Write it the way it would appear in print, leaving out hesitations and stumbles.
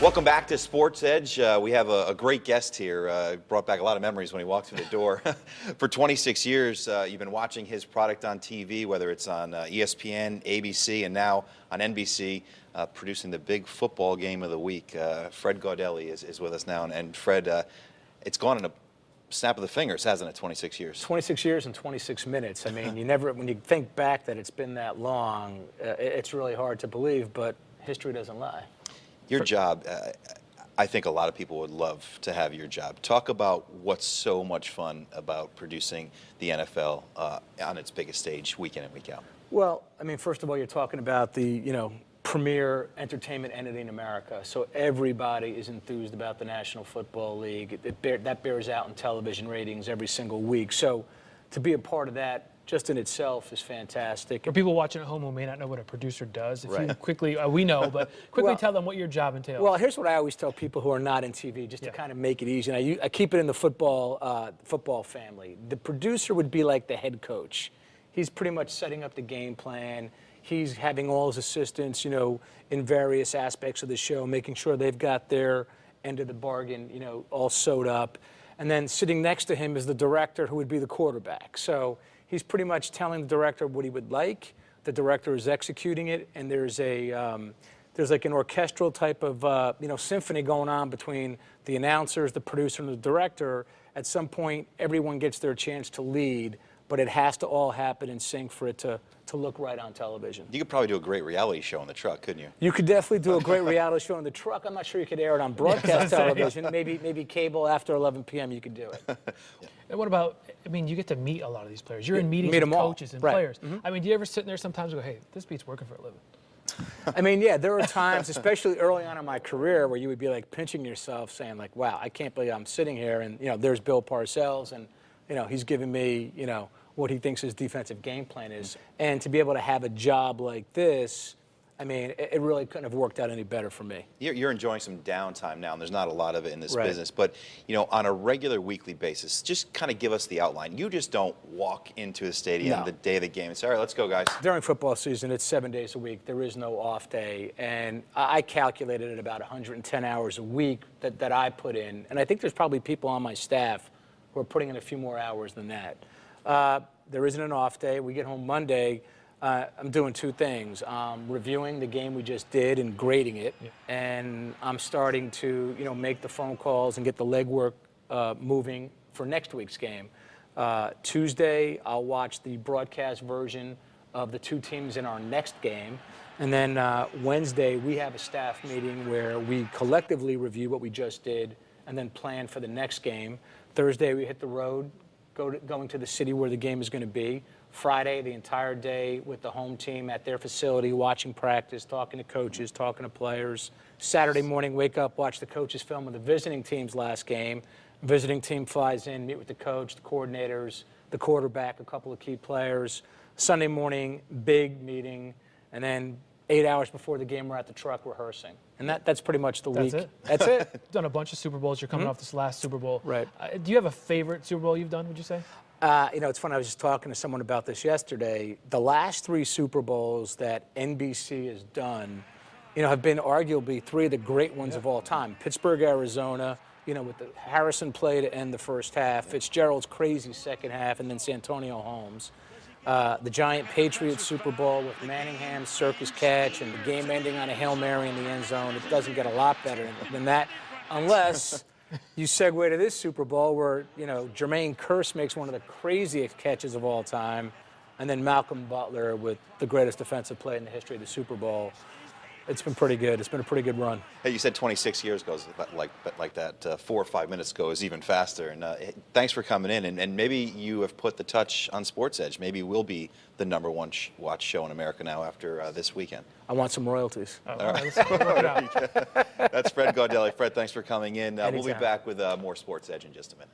Welcome back to SportZEdge. We have a great guest here. Brought back a lot of memories when he walked through the door. For 26 years, you've been watching his product on TV, whether it's on ESPN, ABC, and now on NBC, producing the big football game of the week. Fred Gaudelli is with us now. And Fred, it's gone in a snap of the fingers, hasn't it, 26 years? 26 years and 26 minutes. I mean, when you think back that it's been that long, it's really hard to believe, but history doesn't lie. Your job, I think a lot of people would love to have your job. Talk about what's so much fun about producing the NFL on its biggest stage, week in and week out. Well, I mean, first of all, you're talking about the, premier entertainment entity in America. So everybody is enthused about the National Football League. That bears out in television ratings every single week. So to be a part of that just in itself is fantastic. For people watching at home who may not know what a producer does, if right. you quickly, we know, but quickly tell them what your job entails. Well, here's what I always tell people who are not in TV, just to kind of make it easy. And I keep it in the football family. The producer would be like the head coach. He's pretty much setting up the game plan. He's having all his assistants, in various aspects of the show, making sure they've got their end of the bargain, all sewed up. And then sitting next to him is the director, who would be the quarterback. So he's pretty much telling the director what he would like. The director is executing it, and there's like an orchestral type of symphony going on between the announcers, the producer, and the director. At some point, everyone gets their chance to lead, but it has to all happen in sync for it to look right on television. You could probably do a great reality show in the truck, couldn't you? You could definitely do a great reality show in the truck. I'm not sure you could air it on broadcast television. Maybe cable after 11 p.m. you could do it. And what about, you get to meet a lot of these players. You're in meetings meet with them all. coaches and Right. players. Do you ever sit in there sometimes and go, hey, this beat's working for a living? There are times, especially early on in my career, where you would be like pinching yourself saying like, wow, I can't believe I'm sitting here and, there's Bill Parcells and, he's giving me, what he thinks his defensive game plan is. And to be able to have a job like this, it really couldn't have worked out any better for me. You're enjoying some downtime now, and there's not a lot of it in this Right. business. But, on a regular weekly basis, just kind of give us the outline. You just don't walk into a stadium the day of the game and say, all right, let's go, guys. During football season, it's 7 days a week. There is no off day. And I calculated at about 110 hours a week that I put in. And I think there's probably people on my staff who are putting in a few more hours than that. There isn't an off day. We get home Monday. I'm doing two things. I'm reviewing the game we just did and grading it. Yeah. And I'm starting to, make the phone calls and get the legwork moving for next week's game. Tuesday, I'll watch the broadcast version of the two teams in our next game. And then Wednesday, we have a staff meeting where we collectively review what we just did and then plan for the next game. Thursday, we hit the road, going to the city where the game is going to be. Friday, the entire day with the home team at their facility, watching practice, talking to coaches, talking to players. Saturday morning, wake up, watch the coaches film of the visiting team's last game. Visiting team flies in, meet with the coach, the coordinators, the quarterback, a couple of key players. Sunday morning, big meeting, and then 8 hours before the game, we're at the truck rehearsing. And that's pretty much the week. That's it. You've done a bunch of Super Bowls. You're coming off this last Super Bowl. Right. Do you have a favorite Super Bowl you've done, would you say? It's funny. I was just talking to someone about this yesterday. The last three Super Bowls that NBC has done, have been arguably three of the great ones of all time. Pittsburgh, Arizona, with the Harrison play to end the first half, Fitzgerald's crazy second half, and then Santonio Holmes. The Giant Patriots Super Bowl with Manningham's circus catch and the game ending on a Hail Mary in the end zone. It doesn't get a lot better than that, unless you segue to this Super Bowl where, Jermaine Kearse makes one of the craziest catches of all time, and then Malcolm Butler with the greatest defensive play in the history of the Super Bowl. It's been pretty good. It's been a pretty good run. Hey, you said 26 years goes like that. 4 or 5 minutes goes even faster. And thanks for coming in. And maybe you have put the touch on SportZEdge. Maybe we'll be the #1 watch show in America now after this weekend. I want some royalties. All right, let's work it out. That's Fred Gaudelli. Fred, thanks for coming in. We'll be Anytime. back with more SportZEdge in just a minute.